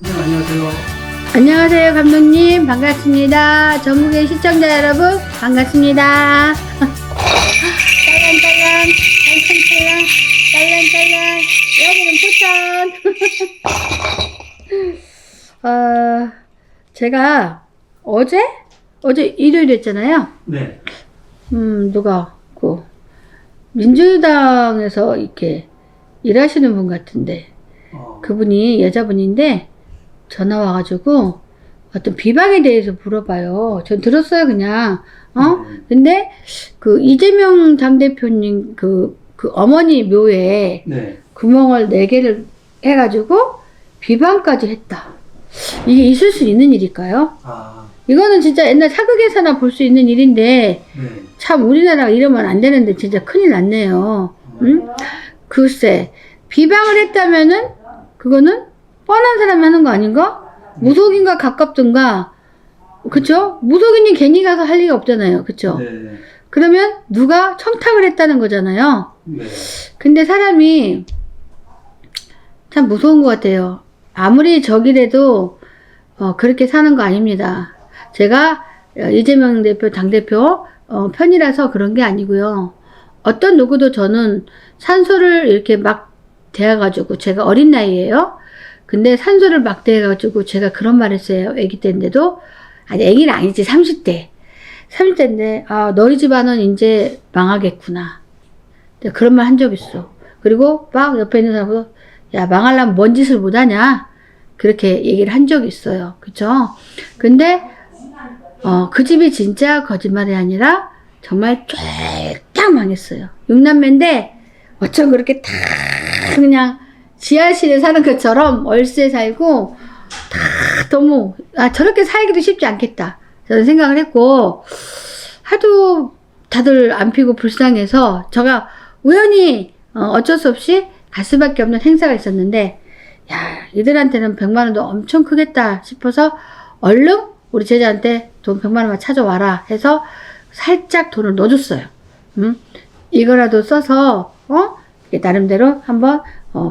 안녕하세요. 안녕하세요, 감독님. 반갑습니다. 전국의 시청자 여러분, 반갑습니다. 짤랑짤랑, 짤랑짤랑, 짤랑짤랑, 여기는 포천. 제가 어제 일요일이었잖아요. 네. 누가, 민주당에서 이렇게 일하시는 분 같은데, 그분이 여자분인데, 전화 와가지고 어떤 비방에 대해서 물어봐요. 전 들었어요, 그냥. 근데 그 이재명 당대표님 그 어머니 묘에 네. 구멍을 4개를 해가지고 비방까지 했다. 이게 있을 수 있는 일일까요? 이거는 진짜 옛날 사극에서나 볼 수 있는 일인데, 네. 참 우리나라가 이러면 안 되는데 진짜 큰일 났네요. 응? 글쎄, 비방을 했다면은 그거는 뻔한 사람이 하는 거 아닌가? 무속인과 가깝든가, 그쵸? 무속인이 괜히 가서 할 리가 없잖아요. 그쵸? 네. 그러면 누가 청탁을 했다는 거잖아요. 네. 근데 사람이 참 무서운 것 같아요. 아무리 적이라도 그렇게 사는 거 아닙니다. 제가 이재명 대표, 당대표 편이라서 그런 게 아니고요. 어떤 누구도 저는 산소를 이렇게 막 대해가지고, 제가 어린 나이에요. 근데 산소를 막 대해가지고 제가 그런 말 했어요. 애기 때인데도. 아니, 애기는 아니지. 30대. 30대인데, 너희 집안은 이제 망하겠구나. 내가 그런 말 한 적 있어. 그리고 막 옆에 있는 사람도, 야, 망하려면 뭔 짓을 못하냐. 그렇게 얘기를 한 적이 있어요. 그쵸? 근데, 그 집이 진짜 거짓말이 아니라 정말 쫄딱 망했어요. 6남매인데, 어쩜 그렇게 다 그냥 지하실에 사는 것처럼 월세 살고 다 너무 저렇게 살기도 쉽지 않겠다 저는 생각을 했고, 하도 다들 안 피고 불쌍해서 제가 우연히 어쩔 수 없이 갈 수밖에 없는 행사가 있었는데, 야, 이들한테는 100만 원도 엄청 크겠다 싶어서 얼른 우리 제자한테 돈 100만 원만 찾아와라 해서 살짝 돈을 넣어줬어요. 이거라도 써서 나름대로 한번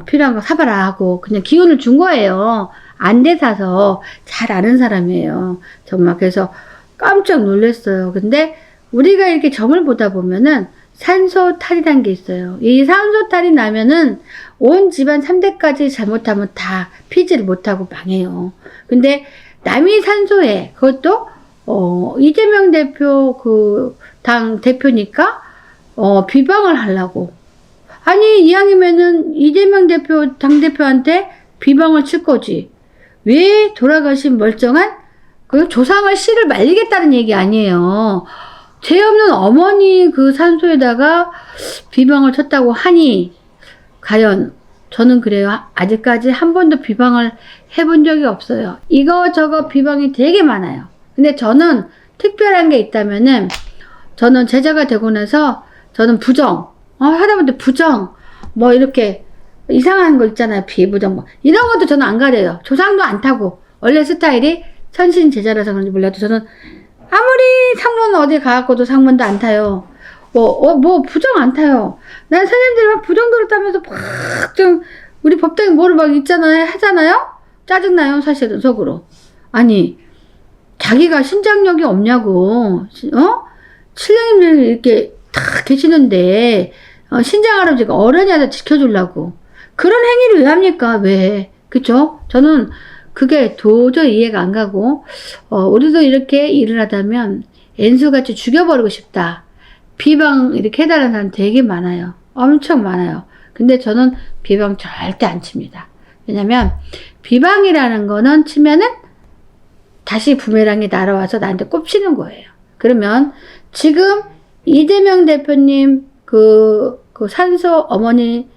필요한 거 사봐라 하고 그냥 기운을 준 거예요. 안 돼 사서. 잘 아는 사람이에요. 정말. 그래서 깜짝 놀랐어요. 근데 우리가 이렇게 점을 보다 보면은 산소탈이라는 게 있어요. 이 산소탈이 나면은 온 집안 3대까지 잘못하면 다 피지를 못하고 망해요. 근데 남이 산소에, 그것도 이재명 대표 당 대표니까 비방을 하려고. 아니, 이왕이면은 이재명 대표 당대표한테 비방을 칠 거지. 왜 돌아가신 멀쩡한 그 조상을 씨를 말리겠다는 얘기 아니에요. 죄 없는 어머니 그 산소에다가 비방을 쳤다고 하니, 과연 저는 그래요. 아직까지 한 번도 비방을 해본 적이 없어요. 이거저거 비방이 되게 많아요. 근데 저는 특별한 게 있다면은, 저는 제자가 되고 나서 저는 부정, 하다못해 부정, 뭐 이렇게 이상한 거 있잖아요. 비부정, 뭐 이런 것도 저는 안 가려요. 조상도 안 타고. 원래 스타일이 천신 제자라서 그런지 몰라도 저는 아무리 상문 어디 가갖고도 상문도 안 타요. 뭐 부정 안 타요. 난 선생님들이 막 부정 들었다면서 막 좀 우리 법당에 뭐를 막 있잖아요, 하잖아요. 짜증나요, 사실은 속으로. 아니, 자기가 신장력이 없냐고. 신령님들 이렇게 다 계시는데 신장 할아버지가 어른이라도 지켜주려고 그런 행위를 왜 합니까? 왜? 그쵸? 저는 그게 도저히 이해가 안 가고, 우리도 이렇게 일을 하다면 엔수같이 죽여버리고 싶다. 비방 이렇게 해달라는 사람 되게 많아요. 엄청 많아요. 근데 저는 비방 절대 안 칩니다. 왜냐면 비방이라는 거는 치면은 다시 부메랑이 날아와서 나한테 꼽히는 거예요. 그러면 지금 이재명 대표님 그 산소 어머니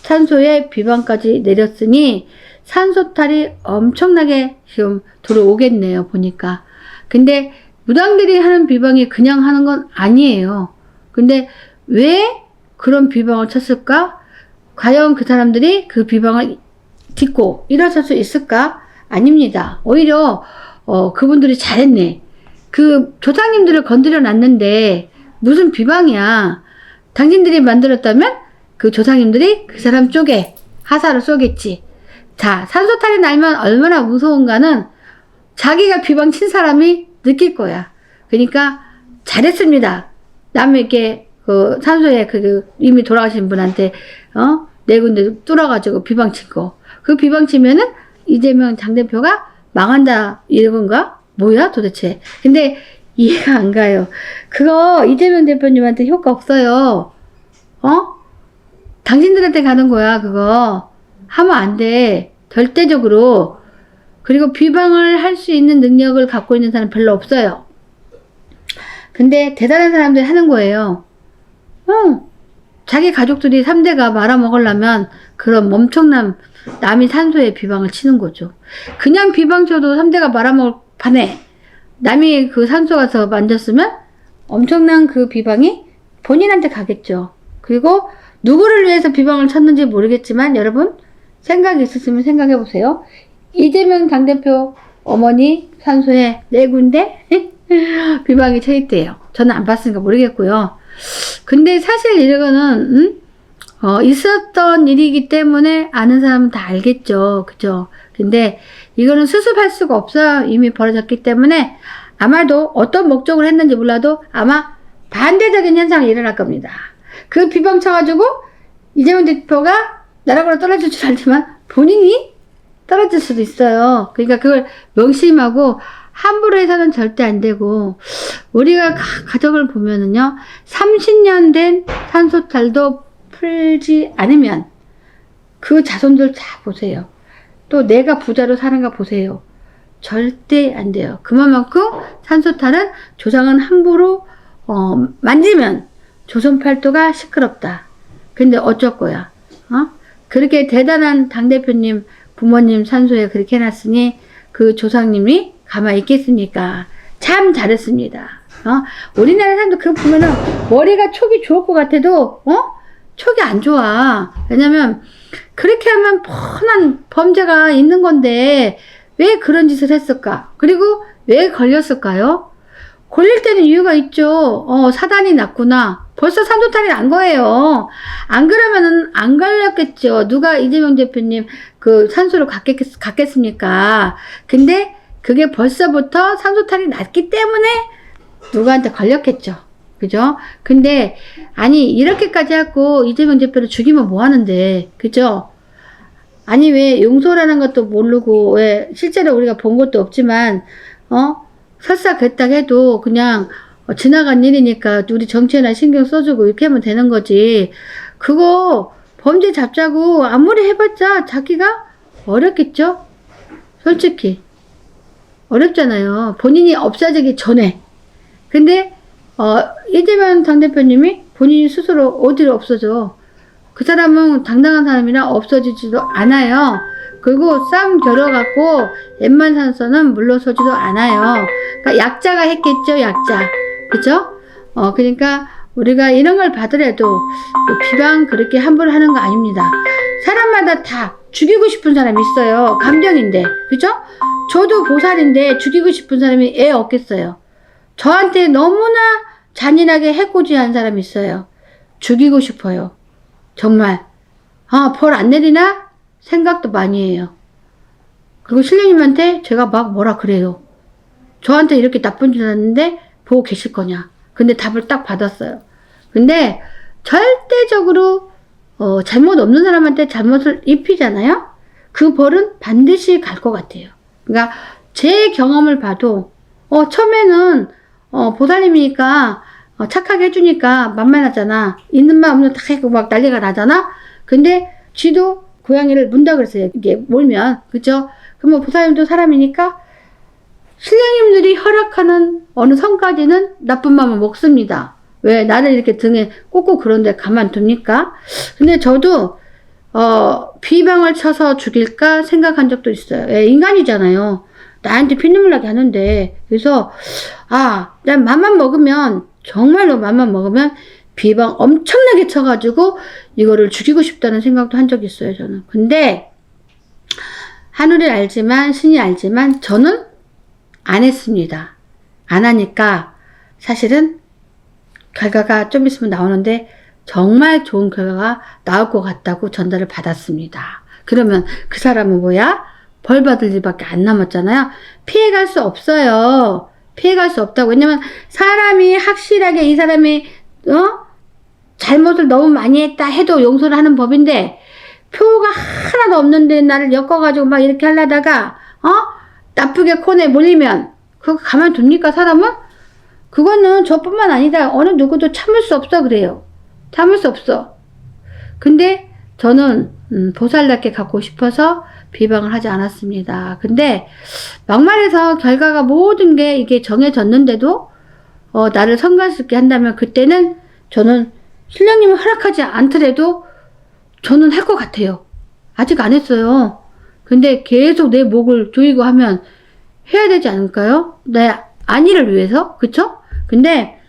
산소에 비방까지 내렸으니 산소탈이 엄청나게 지금 들어오겠네요, 보니까. 근데 무당들이 하는 비방이 그냥 하는 건 아니에요. 근데 왜 그런 비방을 쳤을까? 과연 그 사람들이 그 비방을 딛고 일어설 수 있을까? 아닙니다. 오히려 그분들이 잘했네. 그 조상님들을 건드려 놨는데 무슨 비방이야. 당신들이 만들었다면 그 조상님들이 그 사람 쪽에 하사를 쏘겠지. 자, 산소탈이 나면 얼마나 무서운가는 자기가 비방 친 사람이 느낄 거야. 그러니까 잘했습니다. 남에게 그 산소에 이미 돌아가신 분한테 네 군데 뚫어가지고 비방 친 거. 그 비방 치면은 이재명 당대표가 망한다 이건가? 뭐야 도대체. 근데 이해가 안 가요. 그거 이재명 대표님한테 효과 없어요. 당신들한테 가는 거야. 그거 하면 안 돼. 절대적으로. 그리고 비방을 할 수 있는 능력을 갖고 있는 사람 별로 없어요. 근데 대단한 사람들이 하는 거예요. 자기 가족들이 3대가 말아먹으려면 그런 엄청난 남이 산소에 비방을 치는 거죠. 그냥 비방 쳐도 3대가 말아먹을 판에 남이 그 산소 가서 만졌으면 엄청난 그 비방이 본인한테 가겠죠. 그리고 누구를 위해서 비방을 쳤는지 모르겠지만 여러분 생각이 있으시면 생각해 보세요. 이재명 당대표 어머니 산소에 4군데 비방이 쳐 있대요. 저는 안 봤으니까 모르겠고요. 근데 사실 이거는 있었던 일이기 때문에 아는 사람은 다 알겠죠. 그죠? 근데 이거는 수습할 수가 없어요. 이미 벌어졌기 때문에 아마도 어떤 목적으로 했는지 몰라도 아마 반대적인 현상이 일어날 겁니다. 그 비방 쳐가지고 이재명 대표가 나라고로 떨어질 줄 알지만 본인이 떨어질 수도 있어요. 그러니까 그걸 명심하고 함부로 해서는 절대 안 되고 우리가 가족을 보면은요 30년 된 산소탈도 풀지 않으면 그 자손들 다 보세요. 또 내가 부자로 사는가 보세요. 절대 안 돼요. 그만큼 산소탈은 조상은 함부로 만지면 조선팔도가 시끄럽다. 근데 어쩔 거야. 그렇게 대단한 당대표님 부모님 산소에 그렇게 해놨으니 그 조상님이 가만히 있겠습니까? 참 잘했습니다. 우리나라 사람도 그거 보면은 머리가 촉이 좋을 것 같아도 촉이 안 좋아. 왜냐면 그렇게 하면 뻔한 범죄가 있는 건데 왜 그런 짓을 했을까? 그리고 왜 걸렸을까요? 걸릴 때는 이유가 있죠. 사단이 났구나. 벌써 산소탈이 난 거예요. 안 그러면은 안 걸렸겠죠. 누가 이재명 대표님 그 산소를 갖겠습니까? 근데 그게 벌써부터 산소탈이 났기 때문에 누구한테 걸렸겠죠. 그죠? 근데 아니 이렇게까지 하고 이재명 대표를 죽이면 뭐 하는데. 그죠? 아니 왜 용서라는 것도 모르고 왜 실제로 우리가 본 것도 없지만 설사 그랬다 해도 그냥 지나간 일이니까 우리 정치에나 신경 써주고 이렇게 하면 되는 거지. 그거 범죄 잡자고 아무리 해봤자 자기가 어렵겠죠? 솔직히 어렵잖아요. 본인이 없어지기 전에. 근데 이재명 당대표님이 본인이 스스로 어디로 없어져. 그 사람은 당당한 사람이라 없어지지도 않아요. 그리고 싸움 겨뤄갖고 웬만산서는 물러서지도 않아요. 그러니까 약자가 했겠죠, 약자. 그죠? 그러니까 우리가 이런 걸 받으래도 비방 그렇게 함부로 하는 거 아닙니다. 사람마다 다 죽이고 싶은 사람이 있어요. 감정인데. 그죠? 저도 보살인데 죽이고 싶은 사람이 애 없겠어요. 저한테 너무나 잔인하게 해코지한 사람이 있어요. 죽이고 싶어요. 정말. 벌 안 내리나? 생각도 많이 해요. 그리고 신령님한테 제가 막 뭐라 그래요. 저한테 이렇게 나쁜 짓 했는데 보고 계실 거냐. 근데 답을 딱 받았어요. 근데 절대적으로 잘못 없는 사람한테 잘못을 입히잖아요. 그 벌은 반드시 갈 것 같아요. 그러니까 제 경험을 봐도 처음에는 보살님이니까 착하게 해주니까 만만하잖아. 있는 말 없는 다 해고 막 난리가 나잖아. 근데 쥐도 고양이를 문다 그랬어요. 이게 몰면. 그죠? 그럼 보살님도 사람이니까 신령님들이 허락하는 어느 선까지는 나쁜 마음을 먹습니다. 왜 나를 이렇게 등에 꽂고 그런데 가만둡니까? 근데 저도 비방을 쳐서 죽일까 생각한 적도 있어요. 인간이잖아요. 나한테 피눈물 나게 하는데. 그래서 난 맘만 먹으면 정말로 맘만 먹으면 비방 엄청나게 쳐가지고 이거를 죽이고 싶다는 생각도 한 적이 있어요. 저는. 근데 하늘이 알지만 신이 알지만 저는 안 했습니다. 안 하니까 사실은 결과가 좀 있으면 나오는데 정말 좋은 결과가 나올 것 같다고 전달을 받았습니다. 그러면 그 사람은 뭐야? 벌 받을 일밖에 안 남았잖아요. 피해갈 수 없어요. 피해갈 수 없다고. 왜냐면 사람이 확실하게 이 사람이 잘못을 너무 많이 했다 해도 용서를 하는 법인데, 표가 하나도 없는데 나를 엮어가지고 막 이렇게 하려다가 나쁘게 코너에 몰리면 그거 가만둡니까, 사람은? 그거는 저뿐만 아니다. 어느 누구도 참을 수 없어 그래요. 참을 수 없어. 근데 저는 보살답게 갖고 싶어서 비방을 하지 않았습니다. 근데 막말해서 결과가 모든 게 이게 정해졌는데도 나를 성관스럽게 한다면, 그때는 저는 신령님이 허락하지 않더라도 저는 할 것 같아요. 아직 안 했어요. 근데 계속 내 목을 조이고 하면 해야 되지 않을까요? 내 안위를 위해서. 그쵸? 근데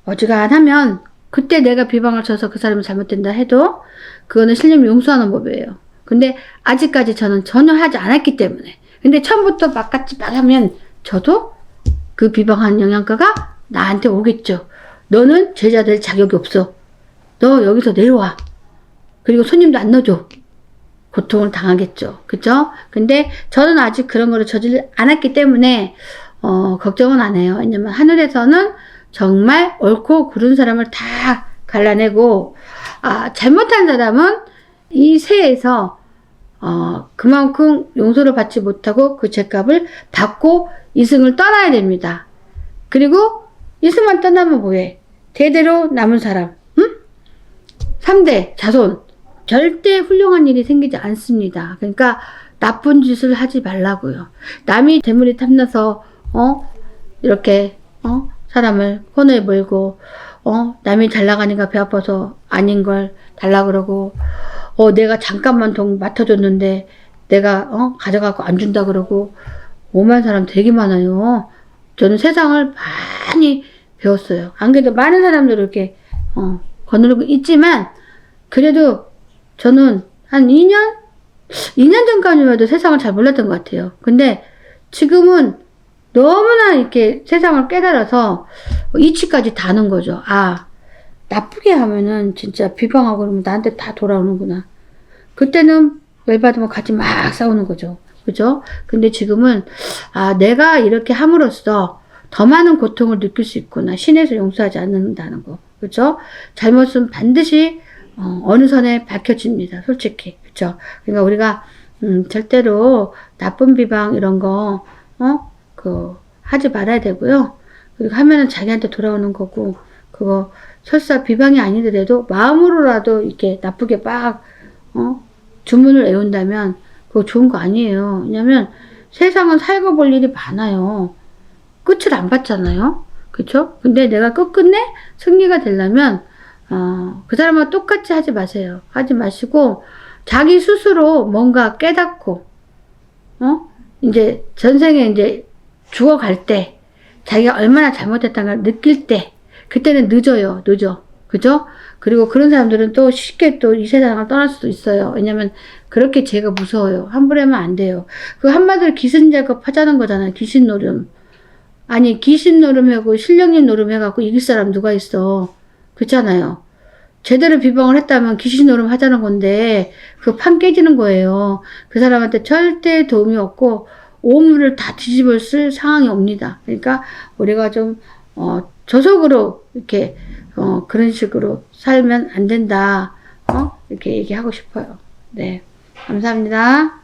어지간하면 그때 내가 비방을 쳐서 그 사람이 잘못된다 해도 그거는 신령님이 용서하는 법이에요. 근데 아직까지 저는 전혀 하지 않았기 때문에. 근데 처음부터 막같이 막 하면 저도 그 비방한 영양가가 나한테 오겠죠. 너는 제자 될 자격이 없어. 너 여기서 내려와. 그리고 손님도 안 넣어줘. 고통을 당하겠죠. 그죠? 근데 저는 아직 그런 거를 저지르지 않았기 때문에 걱정은 안 해요. 왜냐면 하늘에서는 정말 옳고 그른 사람을 다 갈라내고, 잘못한 사람은 이 세에서 그만큼 용서를 받지 못하고 그 죄값을 받고 이승을 떠나야 됩니다. 그리고 이승만 떠나면 뭐해? 대대로 남은 사람, 3대 자손, 절대 훌륭한 일이 생기지 않습니다. 그러니까 나쁜 짓을 하지 말라고요. 남이 대물이 탐나서 이렇게 사람을 코너에 몰고 남이 잘 나가니까 배 아파서 아닌 걸 달라 그러고, 내가 잠깐만 돈 맡아줬는데 내가 가져가고 안 준다 그러고, 오만 사람 되게 많아요. 저는 세상을 많이 배웠어요. 안 그래도 많은 사람들을 이렇게 거느리고 있지만, 그래도 저는 한 2년 전까지만 해도 세상을 잘 몰랐던 것 같아요. 근데 지금은 너무나 이렇게 세상을 깨달아서 이치까지 다 하는 거죠. 나쁘게 하면은 진짜 비방하고 그러면 나한테 다 돌아오는구나. 그때는 열받으면 같이 막 싸우는 거죠. 그죠? 근데 지금은 내가 이렇게 함으로써 더 많은 고통을 느낄 수 있구나. 신에서 용서하지 않는다는 거. 그죠? 잘못은 반드시 어느 선에 밝혀집니다. 솔직히. 그쵸? 그러니까 우리가 절대로 나쁜 비방 이런 거 하지 말아야 되고요. 그리고 하면은 자기한테 돌아오는 거고, 그거 설사 비방이 아니더라도 마음으로라도 이렇게 나쁘게 막 주문을 외운다면 그거 좋은 거 아니에요. 왜냐면 세상은 살고 볼 일이 많아요. 끝을 안 봤잖아요. 그쵸? 근데 내가 끝끝내 승리가 되려면 그 사람과 똑같이 하지 마세요. 하지 마시고 자기 스스로 뭔가 깨닫고 이제 전생에 이제 죽어갈 때 자기가 얼마나 잘못했다는 걸 느낄 때, 그때는 늦어요. 늦어. 그죠? 그리고 그런 사람들은 또 쉽게 또 이 세상을 떠날 수도 있어요. 왜냐면 그렇게 죄가 무서워요. 함부로 하면 안 돼요. 그 한마디로 귀신 작업 하자는 거잖아요. 귀신 노름. 아니 귀신 노름하고 신령님 노름 해갖고 이길 사람 누가 있어. 그렇잖아요. 제대로 비방을 했다면 귀신 노름 하자는 건데 그 판 깨지는 거예요. 그 사람한테 절대 도움이 없고 오물을 다 뒤집어 쓸 상황이 옵니다. 그러니까 우리가 좀 저속으로 이렇게 그런 식으로 살면 안 된다. 이렇게 얘기하고 싶어요. 네, 감사합니다.